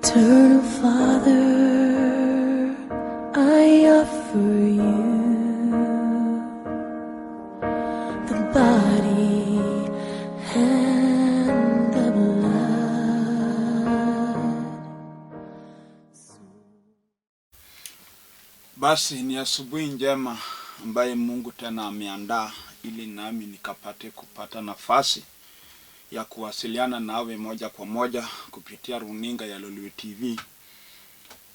Eternal Father, I offer you the body and the blood. Basi ni asubuhi njema ambaye Mungu tena ameandaa ili nami nikapate kupata nafasi ya kuwasiliana nawe moja kwa moja kupitia runinga ya Lulu TV.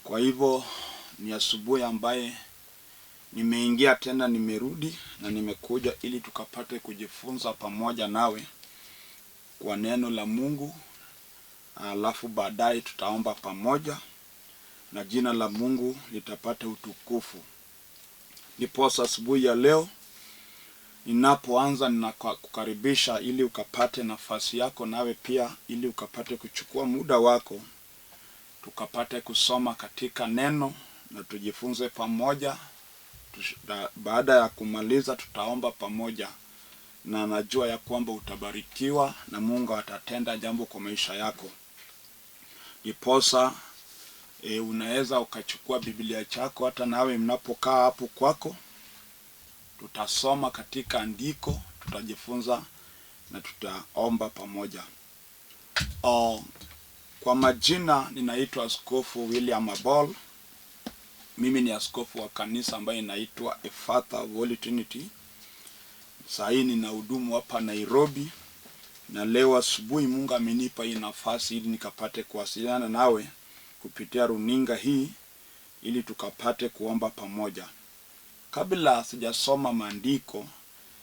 Kwa hivyo ni asubuhi ambaye nimeingia tena, nimerudi na nimekuja ili tukapate kujifunza pamoja nawe kwa neno la Mungu. Alafu baadaye tutaomba pamoja na jina la Mungu litapata utukufu. Ndiposa asubuhi ya leo ninapoanza ninakukaribisha ili ukapate nafasi yako nawe pia, ili ukapate kuchukua muda wako tukapate kusoma katika neno na tujifunze pamoja. Baada ya kumaliza tutaomba pamoja, na najua ya kwamba utabarikiwa na Mungu atatenda jambo kwa maisha yako. Ndiposa unaweza ukachukua Biblia chako hata nawe mnapokaa hapo kwako. Tutasoma katika andiko, tutajifunza na tutaomba pamoja. Kwa majina ninaitwa Askofu William Abol. Mimi ni askofu wa kanisa ambaye inaitwa Abol Trinity. Sasa ninahudumu hapa Nairobi, na leo asubuhi Mungu amenipa hii nafasi ili nikapate kuwasiliana nawe kupitia runinga hii ili tukapate kuomba pamoja. Kabla sijasoma maandiko,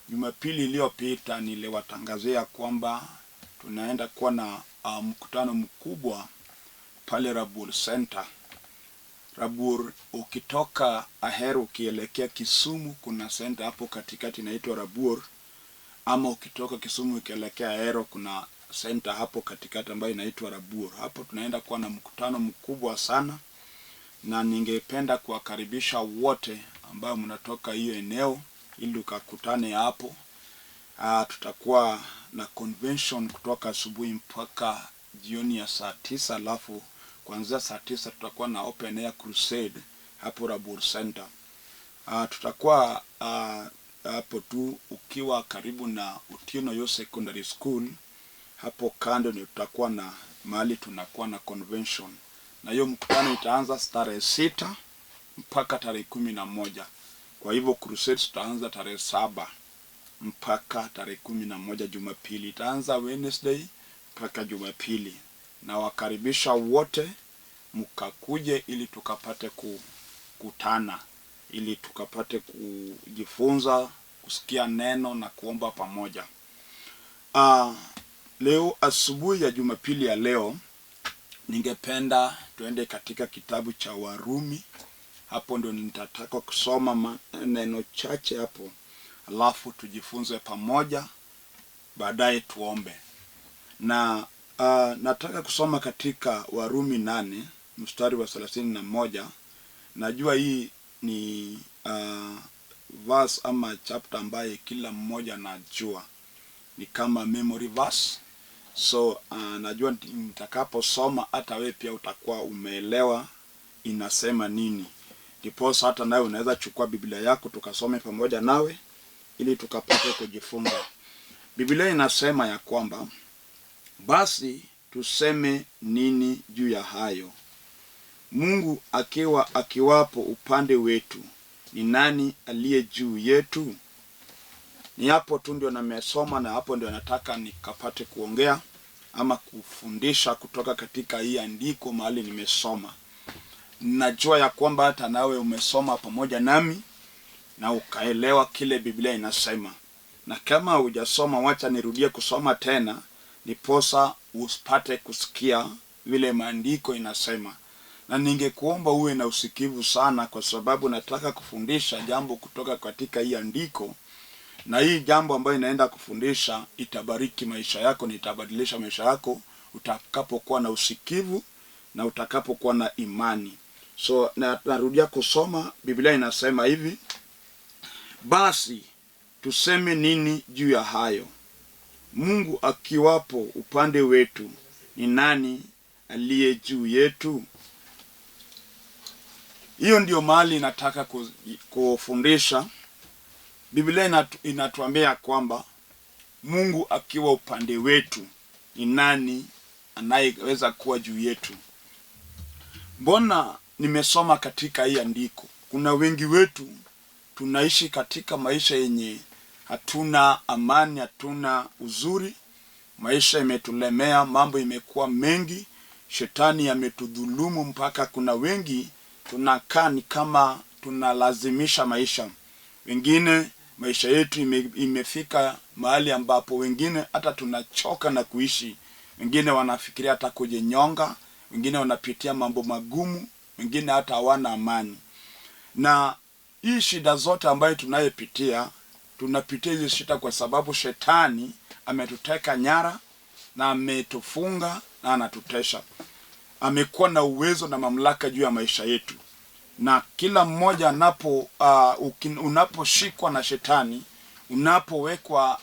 Jumapili iliyopita niliwatangazia kwamba tunaenda kuwa na mkutano mkubwa pale Abol Center. Abol, ukitoka Ahero ukielekea Kisumu kuna center hapo katikati inaitwa Abol, ama ukitoka Kisumu ukielekea Ahero kuna center hapo katikati ambayo inaitwa Abol. Hapo tunaenda kuwa na mkutano mkubwa sana, na ningependa kuwakaribisha wote ambao mnatoka hiyo eneo ili ukakutane hapo. Tutakuwa na convention kutoka asubuhi mpaka jioni ya saa 9, alafu kuanzia saa 9 tutakuwa na open air crusade hapo Abol Center. Tutakuwa hapo tu ukiwa karibu na Utino Yo Secondary School. Hapo kando ni tutakuwa na mahali tunakuwa na convention. Na hiyo mkutano itaanza tarehe 6 mpaka tarehe 11. Kwa hivyo crusade tutaanza tarehe 7 mpaka tarehe 11 Jumapili. Itaanza Wednesday mpaka Jumapili. Na wakaribisha wote mkakuje ili tukapate kukutana, ili tukapate kujifunza, kusikia neno na kuomba pamoja. Leo asubuhi ya Jumapili ya leo ningependa tuende katika kitabu cha Warumi. Hapo ndio nitataka kusoma neno chache hapo, alafu tujifunze pamoja, baadaye tuombe. Na nataka kusoma katika Warumi 8 mstari wa 31. Najua hii ni verse ama chapter ambaye kila mmoja anajua, ni kama memory verse. So najua nitakaposoma hata wewe pia utakuwa umeelewa inasema nini. Ndiposa hata nawe unaweza chukua Biblia yako tukasome pamoja nawe ili tukapate kujifunza. Biblia inasema ya kwamba, basi tuseme nini juu ya hayo? Mungu akiwapo upande wetu, ni nani aliye juu yetu? Ni hapo tu ndio nimesoma, na hapo ndio nataka nikapate kuongea ama kufundisha kutoka katika hii andiko mahali nimesoma. Najua ya kwamba hata nawe umesoma pamoja nami na ukaelewa kile Biblia inasema. Na kama hujasoma, wacha nirudie kusoma tena niposa usipate kusikia vile maandiko inasema. Na ningekuomba uwe na usikivu sana, kwa sababu nataka kufundisha jambo kutoka katika hii andiko. Na hii jambo ambayo inaenda kufundisha itabariki maisha yako, na itabadilisha maisha yako utakapokuwa na usikivu na utakapokuwa na imani. So narudia kusoma. Biblia inasema hivi, basi tuseme nini juu ya hayo? Mungu akiwapo upande wetu, ni nani aliye juu yetu? Hiyo ndio mahali nataka kufundisha. Biblia inatuambia kwamba Mungu akiwa upande wetu, ni nani anayeweza kuwa juu yetu? Mbona nimesoma katika hii andiko, kuna wengi wetu tunaishi katika maisha yenye hatuna amani, hatuna uzuri. Maisha imetulemea, mambo imekuwa mengi, shetani ametudhulumu mpaka kuna wengi tunakaa ni kama tunalazimisha maisha. Wengine maisha yetu imefika mahali ambapo wengine hata tunachoka na kuishi. Wengine wanafikiria hata kujinyonga, wengine wanapitia mambo magumu, wengine hata hawana amani. Na hii shida zote ambayo tunapitia hizi shida kwa sababu shetani ametuteka nyara na ametufunga na anatutesha. Amekuwa na uwezo na mamlaka juu ya maisha yetu. Na kila mmoja unaposhikwa na shetani, unapowekwa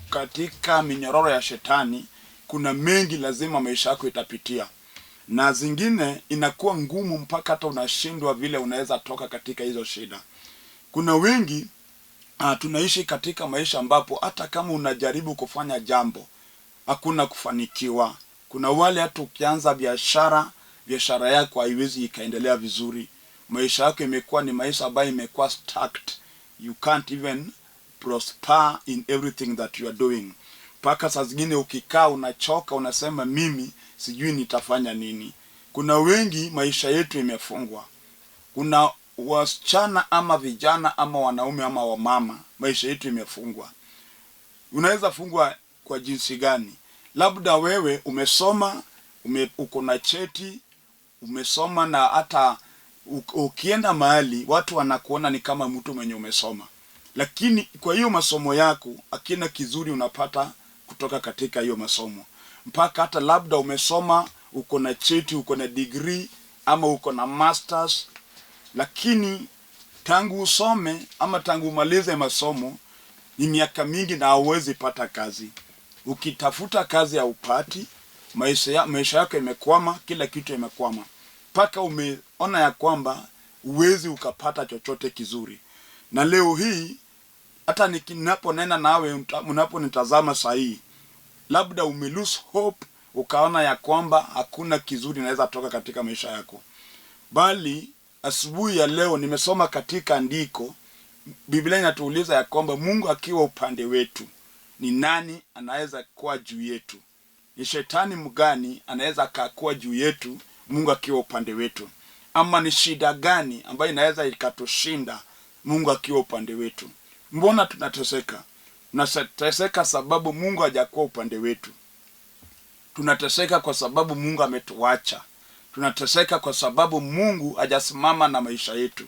katika minyororo ya shetani, kuna mengi lazima maisha yako itapitia. Na zingine inakuwa ngumu mpaka hata unashindwa vile unaweza toka katika hizo shida. Kuna wengi tunaishi katika maisha ambapo hata kama unajaribu kufanya jambo, hakuna kufanikiwa. Kuna wale hata ukianza biashara yako haiwezi ikaendelea vizuri. Maisha yako imekuwa ni maisha ambayo imekuwa stuck. You can't even prosper in everything that you are doing. Paka saa zingine ukikaa unachoka, unasema mimi sijui nitafanya nini. Kuna wengi maisha yetu imefungwa. Kuna wasichana ama vijana ama wanaume ama wamama, maisha yetu imefungwa. Unaweza fungwa kwa jinsi gani? Labda wewe umesoma, uko na cheti, umesoma na hata ukienda mahali watu wanakuona ni kama mtu mwenye umesoma. Lakini kwa hiyo masomo yako hakina kizuri unapata kutoka katika hiyo masomo. Mpaka hata labda umesoma, uko na cheti, uko na degree ama uko na masters, lakini tangu usome ama tangu umalize masomo ni miaka mingi na hauwezi pata kazi. Ukitafuta kazi haupati, maisha yako imekwama, kila kitu imekwama. Paka umeona ya kwamba uwezi ukapata chochote kizuri. Na leo hii hata ninaponena nawe, unaponitazama sahi, labda lose hope, ukaona ya kwamba hakuna kizuri inaweza toka katika maisha yako. Bali asubuhi ya leo nimesoma katika andiko, Biblia inatuuliza ya kwamba Mungu akiwa upande wetu, ni nani anaweza kuwa juu yetu? Ni shetani mgani anaweza kuwa juu yetu Mungu akiwa upande wetu? Ama ni shida gani ambayo inaweza ikatushinda Mungu akiwa upande wetu? Mbona tunateseka? Tunateseka sababu Mungu hajakuwa upande wetu. Tunateseka kwa sababu Mungu ametuacha. Tunateseka kwa sababu Mungu hajasimama na maisha yetu.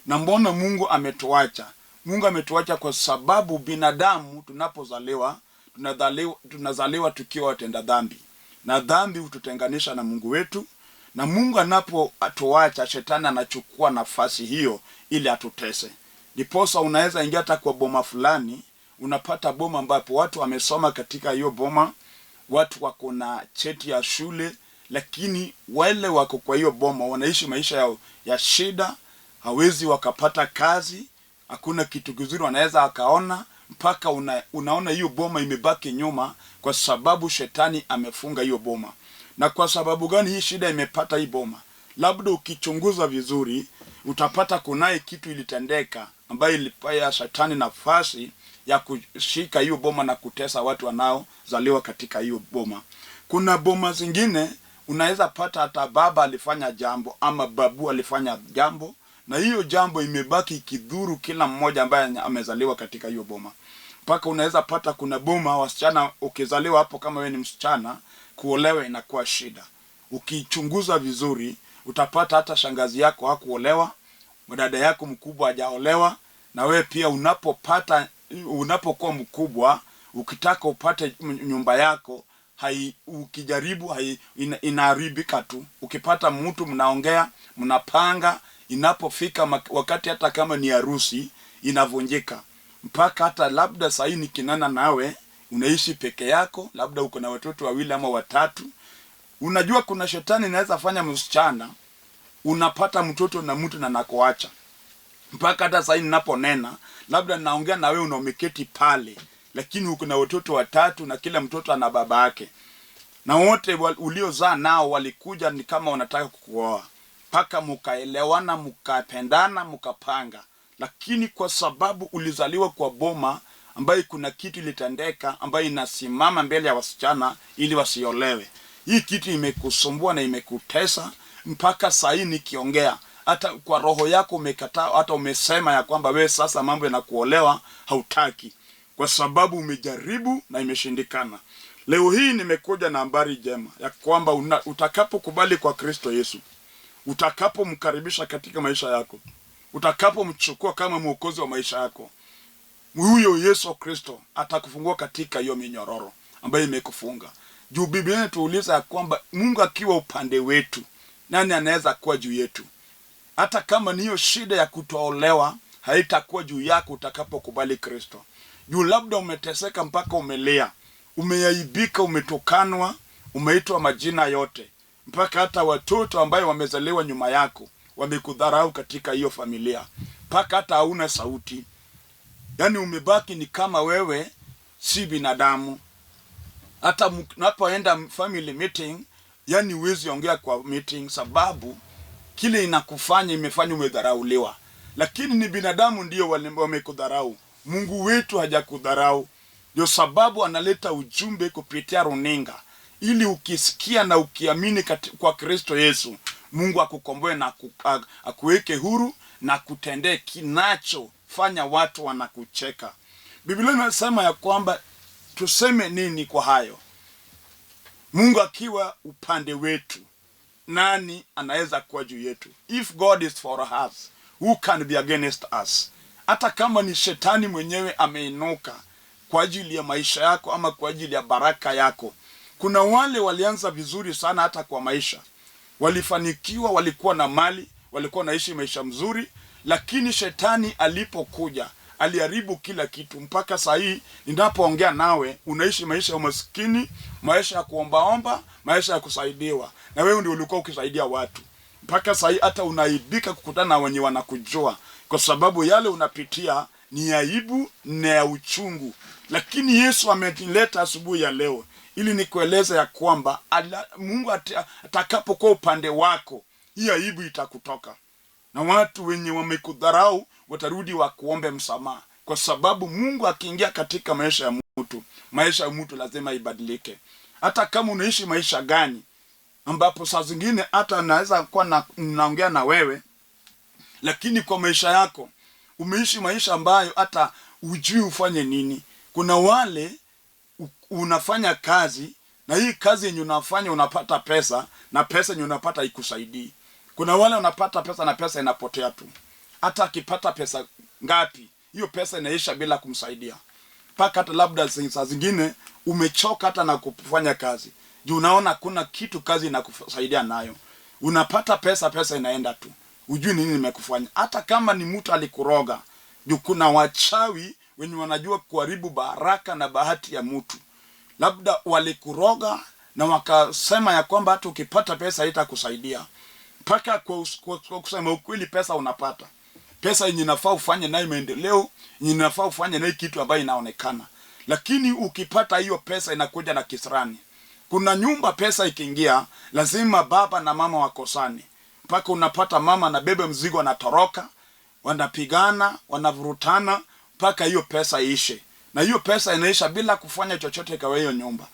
Na mbona Mungu ametuacha? Mungu ametuacha kwa sababu binadamu tunapozaliwa, tunazaliwa tukiwa watenda dhambi. Na dhambi hututenganisha na Mungu wetu. Na Mungu anapotuacha, shetani anachukua nafasi hiyo ili atutese. Ndiposa unaweza ingia hata kwa boma fulani, unapata boma ambapo watu wamesoma katika hiyo boma, watu wako na cheti ya shule, lakini wale wako kwa hiyo boma wanaishi maisha ya shida, hawezi wakapata kazi, hakuna kitu kizuri wanaweza akaona, mpaka unaona hiyo boma imebaki nyuma kwa sababu shetani amefunga hiyo boma. Na kwa sababu gani hii shida imepata hii boma? Labda ukichunguza vizuri, utapata kunaye kitu ilitendeka ambayo ilipaya shetani nafasi ya kushika hiyo boma na kutesa watu wanaozaliwa katika hiyo boma. Kuna boma zingine unaweza pata hata baba alifanya jambo ama babu alifanya jambo, na hiyo jambo imebaki kidhuru kila mmoja ambaye amezaliwa katika hiyo boma. Mpaka unaweza pata kuna boma wasichana, ukizaliwa hapo kama wewe ni msichana, kuolewa inakuwa shida. Ukichunguza vizuri utapata hata shangazi yako hakuolewa, dada yako mkubwa hajaolewa, na wewe pia unapokuwa mkubwa, ukitaka upate nyumba yako, ukijaribu inaharibika tu. Ukipata mtu mnaongea, mnapanga, inapofika wakati hata kama ni harusi inavunjika. Mpaka hata labda sasa nikinana nawe unaishi peke yako, labda uko na watoto wawili ama watatu, Unajua kuna shetani inaweza fanya msichana unapata mtoto na mtu na nakuacha. Mpaka hata sasa ninaponena, labda naongea na wewe unaomeketi pale, lakini uko na watoto watatu na kila mtoto ana baba yake. Na wote uliozaa nao walikuja ni kama wanataka kukuoa. Paka mkaelewana, mkapendana, mkapanga. Lakini kwa sababu ulizaliwa kwa boma ambayo kuna kitu ilitendeka ambayo inasimama mbele ya wasichana ili wasiolewe. Hii kitu imekusumbua na imekutesa mpaka saa hii nikiongea. Hata kwa roho yako umekataa, hata umesema ya kwamba wewe sasa mambo ya kuolewa hautaki. Kwa sababu umejaribu na imeshindikana. Leo hii nimekuja na habari njema ya kwamba utakapokubali kwa Kristo Yesu, utakapomkaribisha katika maisha yako, utakapomchukua kama mwokozi wa maisha yako, huyo Yesu Kristo atakufungua katika hiyo minyororo ambayo imekufunga. Juu Biblia inatuuliza ya kwamba Mungu akiwa upande wetu, nani anaweza kuwa juu yetu? Hata kama ni hiyo shida ya kutoolewa, haitakuwa juu yako utakapokubali Kristo. Juu labda umeteseka mpaka umelea, umeaibika, umetokanwa, umeitwa majina yote, mpaka hata watoto ambayo wamezaliwa nyuma yako wamekudharau katika hiyo familia, mpaka hata hauna sauti. Yani umebaki ni kama wewe si binadamu. Hata unapoenda family meeting, yani huwezi ongea kwa meeting sababu kile inakufanya imefanya umedharauliwa. Lakini ni binadamu ndio wamekudharau. Mungu wetu hajakudharau. Ndio sababu analeta ujumbe kupitia runinga, ili ukisikia na ukiamini kwa Kristo Yesu, Mungu akukomboe na akuweke huru na kutendee kinachofanya watu wanakucheka. Biblia inasema ya kwamba tuseme nini kwa hayo? Mungu akiwa upande wetu, nani anaweza kuwa juu yetu? If God is for us, who can be against us? Hata kama ni shetani mwenyewe ameinuka kwa ajili ya maisha yako ama kwa ajili ya baraka yako. Kuna wale walianza vizuri sana hata kwa maisha, walifanikiwa, walikuwa na mali, walikuwa naishi maisha mzuri, lakini shetani alipokuja aliharibu kila kitu. Mpaka saa hii ninapoongea nawe unaishi maisha ya umaskini, maisha ya kuombaomba, maisha ya kusaidiwa, na wewe ndio ulikuwa ukisaidia watu. Mpaka saa hii hata unaibika kukutana na wenye wanakujua, kwa sababu yale unapitia ni aibu na ya uchungu. Lakini Yesu ametileta asubuhi ya leo ili nikueleze ya kwamba Mungu atakapokuwa upande wako, hii aibu itakutoka. Na watu wenye wamekudharau watarudi wakuombe msamaha, kwa sababu Mungu akiingia katika maisha ya mtu lazima ibadilike. Hata kama unaishi maisha gani, ambapo saa zingine hata naweza kuwa naongea na wewe, lakini kwa maisha yako umeishi maisha ambayo hata hujui ufanye nini. Kuna wale unafanya kazi, na hii kazi yenye unafanya unapata pesa, na pesa yenye unapata ikusaidii. Kuna wale unapata pesa na pesa inapotea tu. Hata akipata pesa ngapi, hiyo pesa inaisha bila kumsaidia. Paka hata labda saa zingine umechoka hata na kufanya kazi, juu unaona kuna kitu kazi inakusaidia nayo. Unapata pesa inaenda tu, hujui nini imekufanya. Hata kama ni mtu alikuroga, juu kuna wachawi wenye wanajua kuharibu baraka na bahati ya mtu. Labda walikuroga na wakasema ya kwamba hata ukipata pesa haitakusaidia. Mpaka kwa kusema ukweli, pesa unapata. Pesa yenye inafaa ufanye nayo maendeleo, yenye inafaa ufanye nayo kitu ambayo inaonekana. Lakini ukipata hiyo pesa inakuja na kisirani. Kuna nyumba pesa ikiingia, lazima baba na mama wakosane. Mpaka unapata mama na bebe mzigo anatoroka, wanapigana, wanavurutana, mpaka hiyo pesa iishe. Na hiyo pesa inaisha bila kufanya chochote kwa hiyo nyumba.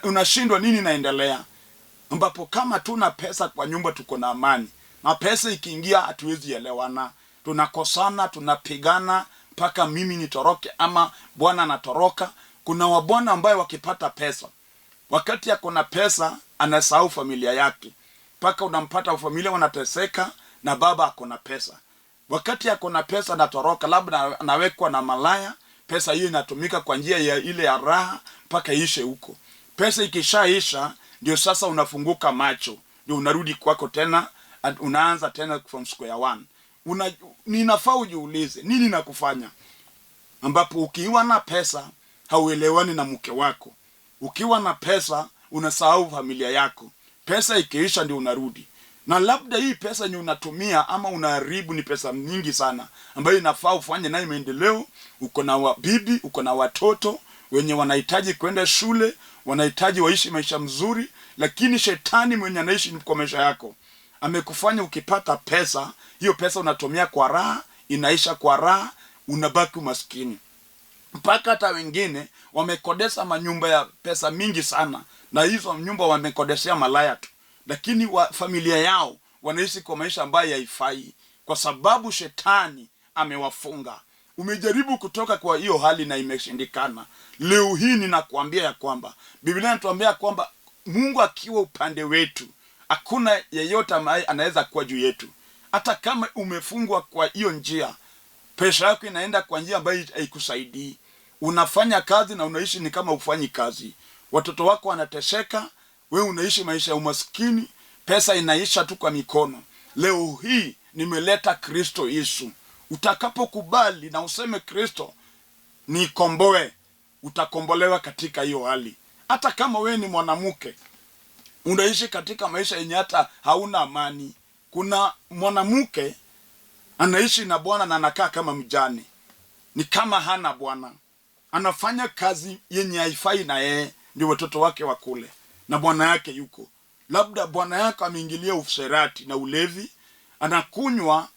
Unashindwa nini naendelea? Ambapo kama tuna pesa kwa nyumba tuko na amani. Na pesa ikiingia hatuwezi elewana. Tunakosana, tunapigana, mpaka mimi nitoroke ama bwana anatoroka. Kuna wabwana ambao wakipata pesa, wakati yako na pesa anasahau familia yake. Mpaka unampata familia wanateseka na baba ako na pesa. Wakati yako na pesa anatoroka, labda anawekwa na malaya, pesa hiyo inatumika kwa njia ya ile ya raha mpaka ishe huko. Pesa ikishaisha ndio sasa unafunguka macho, ndio unarudi kwako tena, unaanza tena from square one. Ninafaa ujiulize nini nakufanya? Ambapo ukiwa na pesa hauelewani na mke wako, ukiwa na pesa unasahau familia yako. Pesa ikiisha ndio unarudi. Na labda hii pesa yenye unatumia ama unaharibu ni pesa nyingi sana, ambayo inafaa ufanye nayo maendeleo. Uko na bibi, uko na watoto wenye wanahitaji kwenda shule, wanahitaji waishi maisha mzuri, lakini shetani mwenye anaishi kwa maisha yako amekufanya ukipata pesa, hiyo pesa unatumia kwa raha, inaisha kwa raha, unabaki maskini. Mpaka hata wengine wamekodesha manyumba ya pesa mingi sana, na hizo nyumba wamekodeshea malaya tu, lakini familia yao wanaishi kwa maisha ambayo haifai, kwa sababu shetani amewafunga. Umejaribu kutoka kwa hiyo hali na imeshindikana. Leo hii ninakuambia ya kwamba Biblia inatuambia kwamba Mungu akiwa upande wetu, hakuna yeyote ambaye anaweza kuwa juu yetu. Hata kama umefungwa kwa hiyo njia, pesa yako inaenda kwa njia ambayo haikusaidii. Unafanya kazi na unaishi ni kama ufanyi kazi. Watoto wako wanateseka, wewe unaishi maisha ya umaskini, pesa inaisha tu kwa mikono. Leo hii nimeleta Kristo Yesu. Utakapokubali na useme Kristo nikomboe, utakombolewa katika hiyo hali. Hata kama wewe ni mwanamke, unaishi katika maisha yenye hata hauna amani. Kuna mwanamke anaishi na bwana na anakaa kama mjane, ni kama hana bwana. Anafanya kazi yenye haifai na yeye ndio watoto wake wakule, na bwana yake yuko. Labda bwana yake ameingilia usherati na ulevi, anakunywa,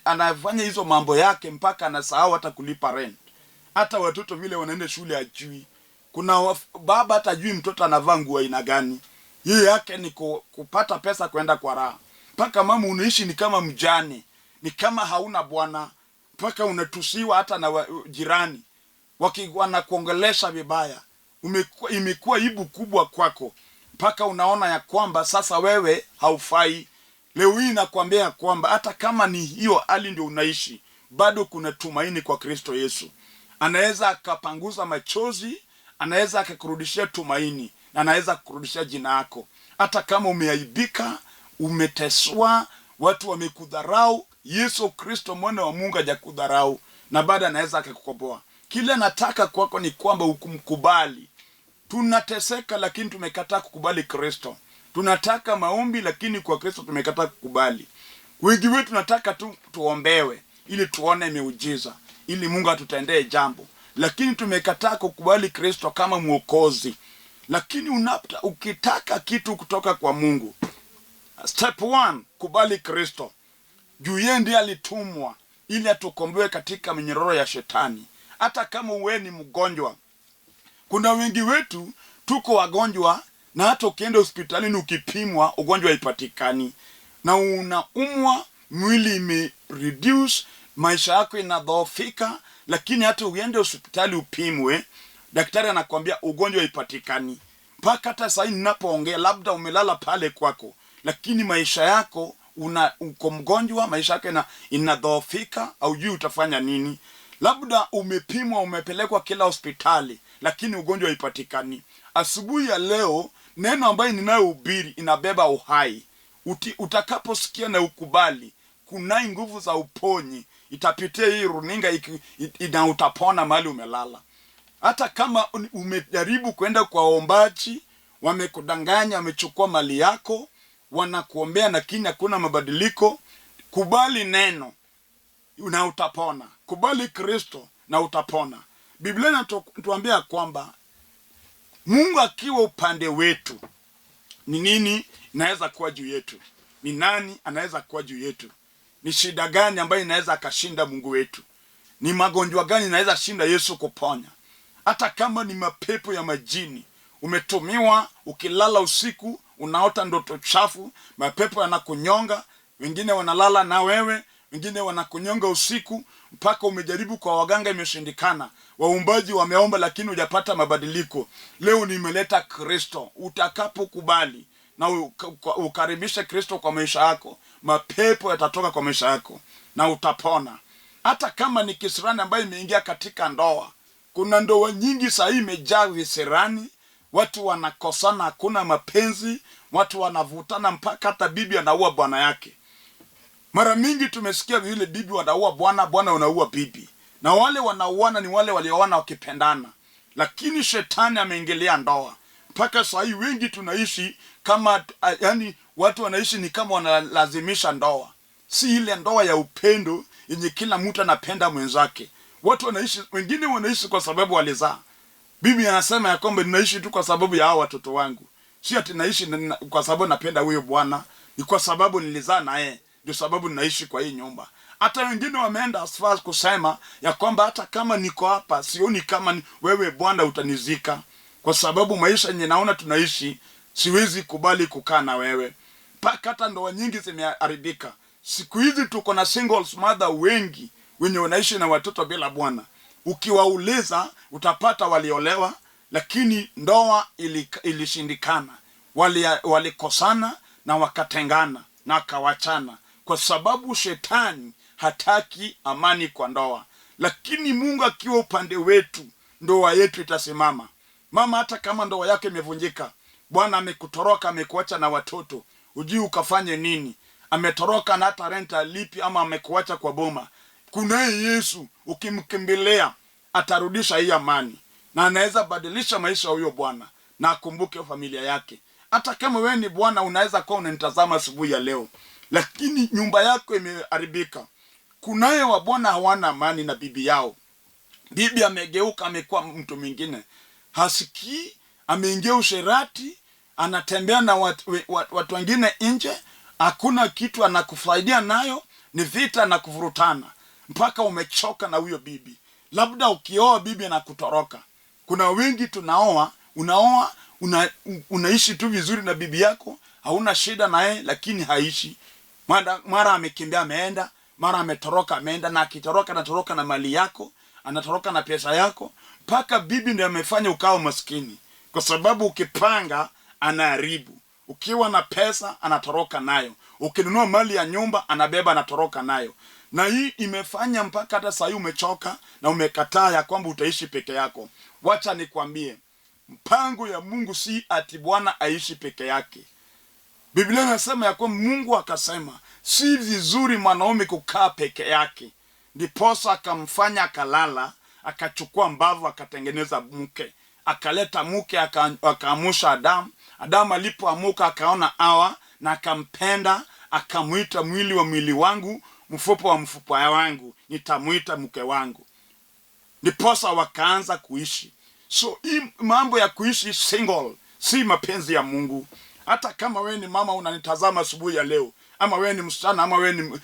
anafanya hizo mambo yake mpaka anasahau hata kulipa rent. Hata watoto vile wanaenda shule hajui. Kuna baba hata hajui mtoto anavaa nguo aina gani. Yeye yake ni kupata pesa kwenda kwa raha. Mpaka mama unaishi ni kama mjane, ni kama hauna bwana, mpaka unatusiwa hata na jirani wanakuongelesha vibaya. Imekuwa ibu kubwa kwako, mpaka unaona ya kwamba sasa wewe haufai. Leo hii nakwambia kwamba hata kama ni hiyo hali ndio unaishi, bado kuna tumaini kwa Kristo Yesu. Anaweza akapanguza machozi, anaweza akakurudishia tumaini, na anaweza kukurudishia jina lako. Hata kama umeaibika, umeteswa, watu wamekudharau, Yesu Kristo mwana wa Mungu hajakudharau, na baada anaweza akakukomboa. Kile nataka kwako ni kwamba ukumkubali. Tunateseka lakini tumekataa kukubali Kristo. Tunataka maombi lakini kwa Kristo tumekataa kukubali. Wengi wetu tunataka tuombewe ili tuone miujiza, ili Mungu atutendee jambo, lakini tumekataa kukubali Kristo kama mwokozi. Lakini ukitaka kitu kutoka kwa Mungu, step 1, kubali Kristo. Juu yeye ndiye alitumwa ili atukomboe katika minyororo ya shetani. Hata kama wewe ni mgonjwa, kuna wengi wetu tuko wagonjwa, na hata ukienda hospitalini ukipimwa ugonjwa haipatikani, na unaumwa, mwili imereduce, maisha yako inadhoofika, lakini hata uende hospitali upimwe, daktari anakuambia ugonjwa haipatikani. Mpaka hata sasa ninapoongea labda umelala pale kwako, lakini maisha yako uko mgonjwa, maisha yako inadhoofika, haujui utafanya nini. Labda umepimwa, umepelekwa kila hospitali, lakini ugonjwa haipatikani. Asubuhi ya leo neno ambayo ninayohubiri inabeba uhai. Utakaposikia na ukubali, kunai nguvu za uponyi itapitia hii runinga na utapona mahali umelala. Hata kama umejaribu kwenda kwa waombaji, wamekudanganya, wamechukua mali yako, wanakuombea lakini hakuna mabadiliko, kubali neno na utapona. Kubali Kristo na utapona. Biblia inatuambia kwamba Mungu akiwa upande wetu, ni nini inaweza kuwa juu yetu? Ni nani anaweza kuwa juu yetu? Ni shida gani ambayo inaweza akashinda Mungu wetu? Ni magonjwa gani inaweza shinda Yesu kuponya? Hata kama ni mapepo ya majini, umetumiwa, ukilala usiku unaota ndoto chafu, mapepo yanakunyonga, wengine wanalala na wewe, wengine wanakunyonga usiku, mpaka umejaribu kwa waganga imeshindikana, waumbaji wameomba lakini hujapata mabadiliko. Leo nimeleta Kristo. Utakapokubali na ukaribisha Kristo kwa maisha yako, mapepo yatatoka kwa maisha yako na utapona. Hata kama ni kisirani ambayo imeingia katika ndoa, kuna ndoa nyingi sasa imejaa visirani, watu wanakosana, hakuna mapenzi, watu wanavutana mpaka hata bibi anaua bwana yake. Mara mingi tumesikia vile bibi wanaua bwana, bwana unaua bibi. Na wale wanauana ni wale walioana wakipendana. Lakini shetani ameingilia ndoa, Mpaka saa hii wengi tunaishi kama yani watu wanaishi ni kama wanalazimisha ndoa. Si ile ndoa ya upendo yenye kila mtu anapenda mwenzake. Watu wanaishi, wengine wanaishi kwa sababu walizaa. Bibi anasema ya kwamba ninaishi tu kwa sababu ya hao watoto wangu. Si ati naishi kwa sababu napenda huyo bwana, ni kwa sababu nilizaa naye. Ndio sababu ninaishi kwa hii nyumba. Hata wengine wameenda as far as kusema ya kwamba hata kama niko hapa sioni kama wewe bwana utanizika, kwa sababu maisha yenye naona tunaishi siwezi kubali kukaa na wewe. Mpaka hata ndoa nyingi zimeharibika. Siku hizi tuko na singles mother wengi wenye wanaishi na watoto bila bwana. Ukiwauliza utapata waliolewa, lakini ndoa ilishindikana. Walikosana na wakatengana na wakawachana, kwa sababu shetani hataki amani kwa ndoa. Lakini Mungu akiwa upande wetu, ndoa yetu itasimama. Mama, hata kama ndoa yake imevunjika, bwana amekutoroka, amekuacha na watoto, ujui ukafanye nini, ametoroka na hata renta lipi, ama amekuacha kwa boma, kunaye Yesu. Ukimkimbilia atarudisha hii amani, na anaweza badilisha maisha ya huyo bwana na akumbuke familia yake. Hata kama wewe ni bwana, unaweza kuwa unanitazama asubuhi ya leo, lakini nyumba yako imeharibika. Kunaye wa bwana hawana amani na bibi yao. Bibi amegeuka, amekuwa mtu mwingine, hasikii, ameingia usherati, anatembea na watu wengine nje, hakuna kitu anakufaidia nayo, ni vita na kuvurutana, mpaka umechoka na huyo bibi. Labda ukioa bibi na kutoroka. Kuna wengi tunaoa, unaoa, unaishi tu vizuri na bibi yako, hauna shida naye, lakini haishi. Mara amekimbia ameenda, mara ametoroka ameenda, na akitoroka anatoroka na mali yako, anatoroka na pesa yako, mpaka bibi ndiye amefanya ukao maskini. Kwa sababu ukipanga anaharibu. Ukiwa na pesa anatoroka nayo. Ukinunua mali ya nyumba anabeba, anatoroka nayo. Na hii imefanya mpaka hata sasa umechoka na umekataa ya kwamba utaishi peke yako. Wacha nikwambie, mpango ya Mungu si ati bwana aishi peke yake. Biblia inasema ya kwamba Mungu akasema si vizuri mwanaume kukaa peke yake. Ndiposa akamfanya akalala, akachukua mbavu, akatengeneza mke, akaleta mke, akaamusha Adamu. Adamu alipoamuka akaona Hawa na akampenda, akamuita mwili wa mwili wangu, mfupa wa mfupa wangu, nitamuita mke wangu. Ndiposa wakaanza kuishi. So hii mambo ya kuishi single si mapenzi ya Mungu. Hata kama wewe ni mama unanitazama asubuhi ya leo, ama wewe ni msichana, ama wewe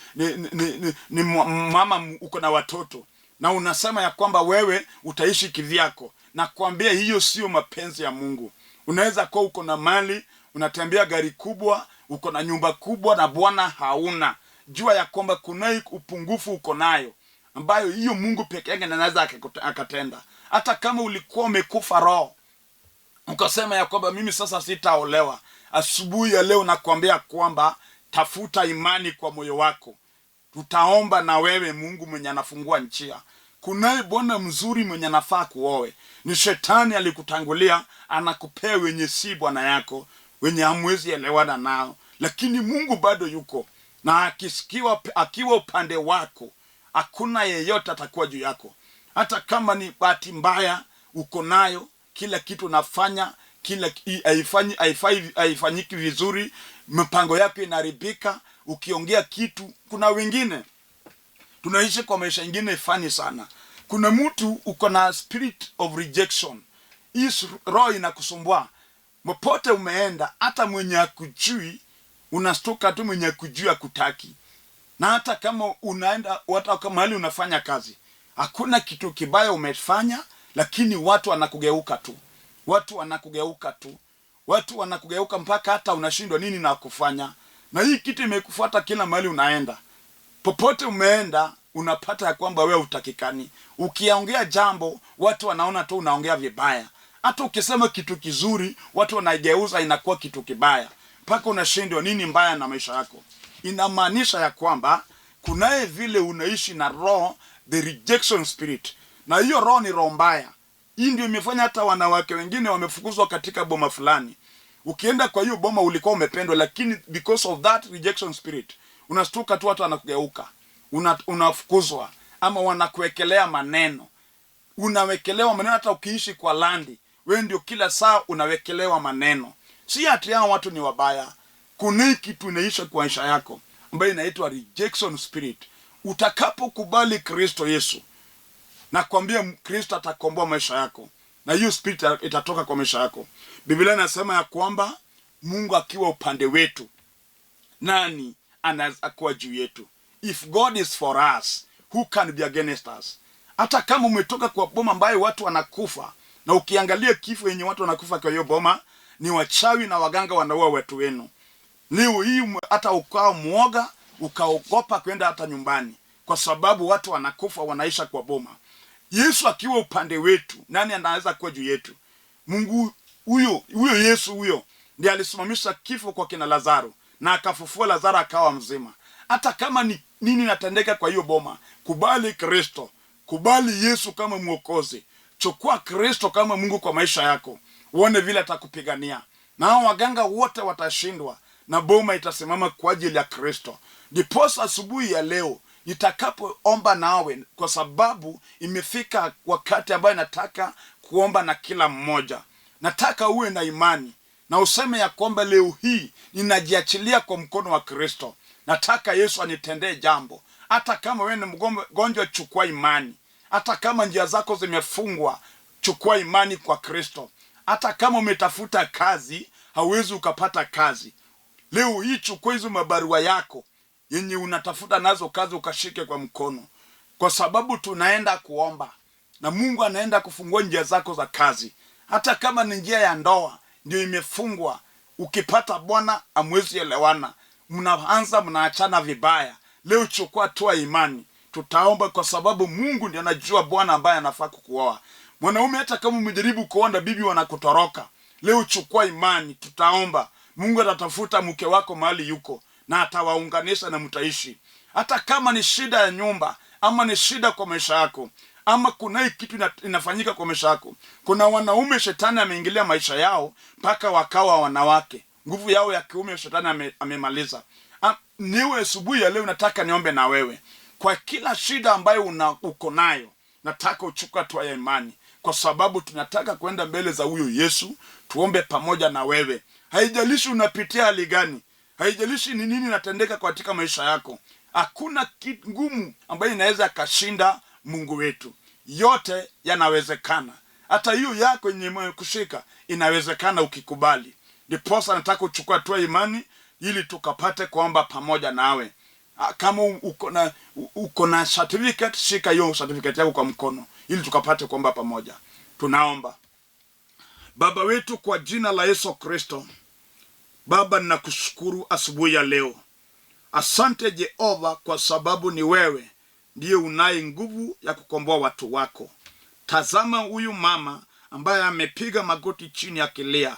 ni mama uko na watoto, na unasema ya kwamba wewe utaishi kivyako, na kuambia hiyo sio mapenzi ya Mungu. Unaweza kuwa uko na mali, unatembea gari kubwa, uko na nyumba kubwa, na bwana hauna. Jua ya kwamba kuna upungufu uko nayo, ambayo hiyo Mungu peke yake anaweza akatenda. Hata kama ulikuwa umekufa roho, ukasema ya kwamba mimi sasa sitaolewa, asubuhi ya leo nakwambia kwamba tafuta imani kwa moyo wako. Tutaomba na wewe Mungu mwenye anafungua njia. Kunaye bwana mzuri mwenye anafaa kuoe. Ni shetani alikutangulia, anakupea wenye si bwana yako, wenye hamwezi elewana nao. Lakini Mungu bado yuko, na akiwa upande wako, hakuna yeyote atakuwa juu yako. Hata kama ni bahati mbaya uko nayo, kila kitu unafanya, kila haifanyiki vizuri, mpango yako inaharibika, ukiongea kitu. Kuna wengine tunaishi kwa maisha ingine fani sana. Kuna mtu uko na spirit of rejection. Hii roho inakusumbua. Popote umeenda, hata mwenye akujui unastuka tu, mwenye akujui hakutaki. Na hata kama unaenda, hata kama mahali unafanya kazi, hakuna kitu kibaya umefanya, lakini watu wanakugeuka tu. Watu wanakugeuka mpaka hata unashindwa nini na kufanya. Na hii kitu imekufuata kila mahali unaenda. Popote umeenda unapata ya kwamba wewe utakikani. Ukiongea jambo, watu wanaona tu unaongea vibaya. Hata ukisema kitu kizuri, watu wanaigeuza inakuwa kitu kibaya. Mpaka unashindwa nini mbaya na maisha yako. Inamaanisha ya kwamba kunaye vile unaishi na roho, the rejection spirit. Na hiyo roho ni roho mbaya. Hii ndio imefanya hata wanawake wengine wamefukuzwa katika boma fulani. Ukienda kwa hiyo boma ulikuwa umependwa, lakini because of that rejection spirit, unastuka tu watu wanakugeuka. Unafukuzwa, ama wanakuwekelea maneno. Unawekelewa maneno hata ukiishi kwa landi. wewe ndio kila saa unawekelewa maneno. Si ati hao watu ni wabaya. Kuna kitu inaisha kwa maisha yako ambayo inaitwa rejection spirit. Utakapokubali Kristo Yesu, na kwambia Kristo atakomboa maisha yako, na hiyo spirit itatoka kwa maisha yako. Biblia inasema ya kwamba Mungu akiwa upande wetu, nani anaweza kuwa juu yetu? If God is for us, who can be against us? Hata kama umetoka kwa boma ambayo watu wanakufa, na ukiangalia kifo yenye watu wanakufa kwa hiyo boma, ni wachawi na waganga wanaua watu wenu. Leo hii hata ukao muoga, ukaogopa kwenda hata nyumbani, kwa sababu watu wanakufa wanaisha kwa boma. Yesu akiwa upande wetu, nani anaweza kuwa juu yetu? Mungu huyo Yesu huyo ndiye alisimamisha kifo kwa kina Lazaro, na akafufua Lazaro akawa mzima. Hata kama ni nini natendeka kwa hiyo boma, kubali Kristo, kubali Yesu kama mwokozi, chukua Kristo kama Mungu kwa maisha yako, uone vile atakupigania. Na hao waganga wote watashindwa, na boma itasimama kwa ajili ya Kristo. Ndiposa asubuhi ya leo nitakapoomba nawe, kwa sababu imefika wakati ambayo nataka kuomba na kila mmoja. Nataka uwe na imani na useme ya kwamba leo hii ninajiachilia kwa mkono wa Kristo. Nataka Yesu anitendee jambo. Hata kama wewe ni mgonjwa, chukua imani. Hata kama njia zako zimefungwa, chukua imani kwa Kristo. Hata kama umetafuta kazi, hauwezi ukapata kazi, leo hii chukua hizo mabarua yako yenye unatafuta nazo kazi, ukashike kwa mkono, kwa sababu tunaenda kuomba na Mungu anaenda kufungua njia zako za kazi. Hata kama ni njia ya ndoa ndio imefungwa, ukipata bwana amwezi elewana, mnaachana vibaya, leo chukua toa imani. Tutaomba kwa sababu Mungu ndiye anajua bwana ambaye anafaa kukuoa. Mwanaume, hata kama umejaribu kuona bibi wanakutoroka, leo chukua imani. Tutaomba Mungu atatafuta mke wako mahali yuko, na atawaunganisha na mtaishi. Hata kama ni shida ya nyumba, ama ni shida kwa maisha yako, ama kuna kitu inafanyika kwa maisha yako. Kuna wanaume shetani ameingilia maisha yao mpaka wakawa wanawake, nguvu yao ya kiume shetani amemaliza. Niwe asubuhi ya leo nataka niombe na wewe kwa kila shida ambayo uko nayo. Nataka uchukue hatua ya imani, kwa sababu tunataka kwenda mbele za huyo Yesu, tuombe pamoja na wewe. Haijalishi unapitia hali gani, haijalishi ni nini natendeka katika maisha yako, hakuna kitu ngumu ambayo inaweza kashinda Mungu wetu. Yote yanawezekana. Hata hiyo yako yenye kushika inawezekana ukikubali. Ndiposa nataka uchukue hatua imani ili tukapate kuomba pamoja nawe. Kama uko na certificate, shika hiyo certificate yako kwa mkono ili tukapate kuomba pamoja. Tunaomba. Baba wetu, kwa jina la Yesu Kristo, Baba, ninakushukuru asubuhi ya leo. Asante Jehova, kwa sababu ni wewe ndiye unaye nguvu ya kukomboa watu wako. Tazama huyu mama ambaye amepiga magoti chini akilia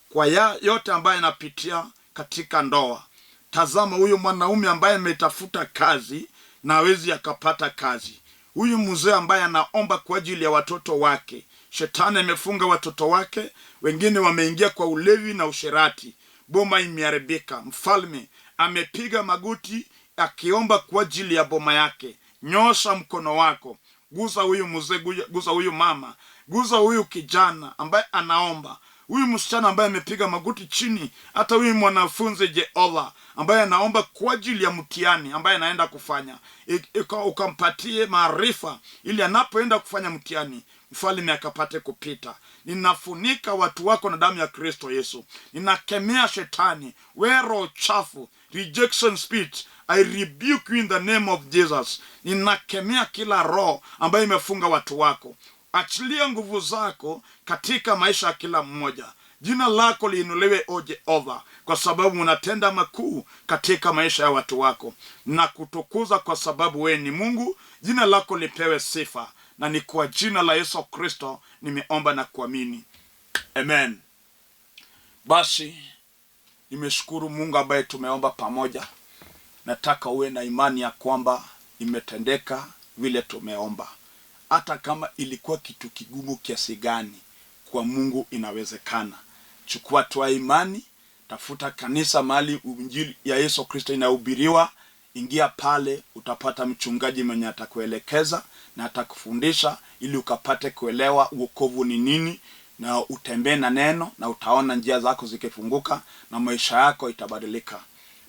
kwa yote ambaye anapitia katika ndoa. Tazama huyu mwanaume ambaye ametafuta kazi na hawezi akapata kazi. Huyu mzee ambaye anaomba kwa ajili ya watoto wake. Shetani amefunga watoto wake, wengine wameingia kwa ulevi na usherati. Boma imeharibika. Mfalme amepiga magoti akiomba kwa ajili ya boma yake. Nyosha mkono wako, guza huyu mzee, guza huyu mama, guza huyu kijana ambaye anaomba, huyu msichana ambaye amepiga magoti chini, hata huyu mwanafunzi Jehova ambaye anaomba kwa ajili ya mtihani ambaye anaenda kufanya. Ukampatie maarifa ili anapoenda kufanya mtihani, mfalme akapate kupita. Ninafunika watu wako na damu ya Kristo Yesu. Ninakemea shetani, wero chafu, rejection spirit, I rebuke you in the name of Jesus. Ninakemea kila roho ambayo imefunga watu wako. Achilia nguvu zako katika maisha ya kila mmoja. Jina lako liinuliwe o Jehova, kwa sababu unatenda makuu katika maisha ya watu wako. Na kutukuza kwa sababu wewe ni Mungu. Jina lako lipewe sifa, na ni kwa jina la Yesu Kristo nimeomba na kuamini. Amen. Basi nimeshukuru Mungu ambaye tumeomba pamoja. Nataka uwe na imani ya kwamba imetendeka vile tumeomba. Hata kama ilikuwa kitu kigumu kiasi gani, kwa Mungu inawezekana. Chukua hatua imani, tafuta kanisa mahali injili ya Yesu Kristo inahubiriwa. Ingia pale, utapata mchungaji mwenye atakuelekeza na atakufundisha ili ukapate kuelewa wokovu ni nini. na utembee na neno, na utaona njia zako zikifunguka na maisha yako itabadilika.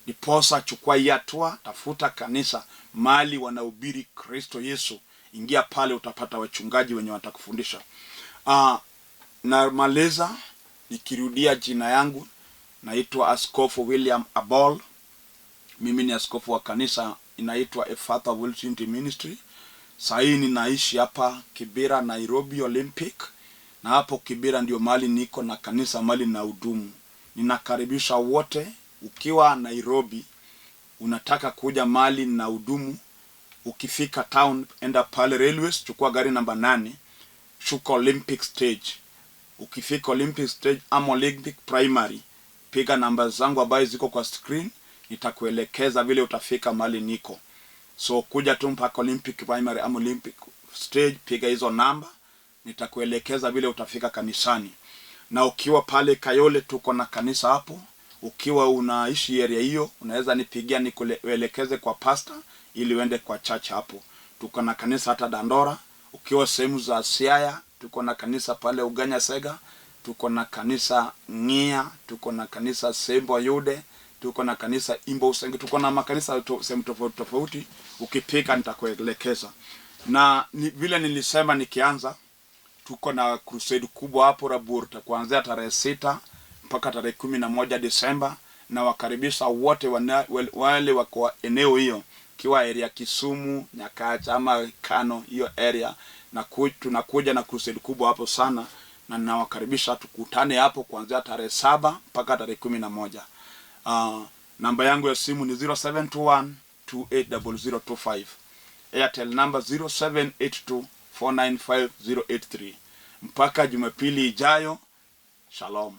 Ndiposa chukua hii hatua, tafuta kanisa mali wanahubiri Kristo Yesu. Ingia pale, utapata wachungaji wenye watakufundisha. Na maliza nikirudia jina yangu, naitwa Askofu William Abol. Mimi ni askofu wa kanisa inaitwa Father Wilson Ministry. Sasa ninaishi hapa Kibera, Nairobi Olympic, na hapo Kibera ndio mali niko na kanisa mali na hudumu. Ninakaribisha wote, ukiwa Nairobi unataka kuja mali na hudumu, ukifika town enda pale railways, chukua gari namba 8, shuka Olympic stage. Ukifika Olympic stage ama Olympic primary, piga namba zangu ambazo ziko kwa screen, nitakuelekeza vile utafika mali niko. So kuja tu mpaka Olympic primary ama Olympic stage, piga hizo namba, nitakuelekeza vile utafika kanisani. Na ukiwa pale Kayole tuko na kanisa hapo. Ukiwa unaishi area hiyo, unaweza nipigia nikuelekeze kwa pastor ili uende kwa church hapo. Tuko na kanisa hata Dandora. Ukiwa sehemu za Siaya, tuko na kanisa pale Uganya Sega, tuko na kanisa Ngia, tuko na kanisa Sembo Yude, tuko na kanisa Imbo Usenge, tuko na makanisa sehemu tofauti tofauti. Ukipika nitakuelekeza. Na vile nilisema nikianza, tuko na crusade kubwa hapo Raburta kuanzia tarehe 6 mpaka tarehe 11 Desemba, na wakaribisha wote wale wako eneo hiyo, kiwa area Kisumu, Nyakacha ama Kano hiyo area, na tunakuja na crusade kubwa hapo sana, na nawakaribisha tukutane hapo kuanzia tarehe 7 mpaka tarehe 11. Namba yangu ya simu ni 0721280025. Airtel number 0782495083. Mpaka Jumapili ijayo. Shalom.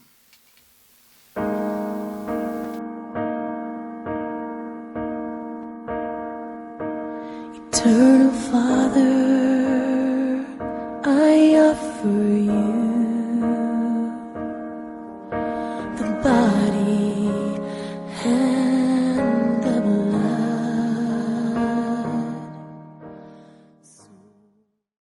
Eternal Father, I offer you the body and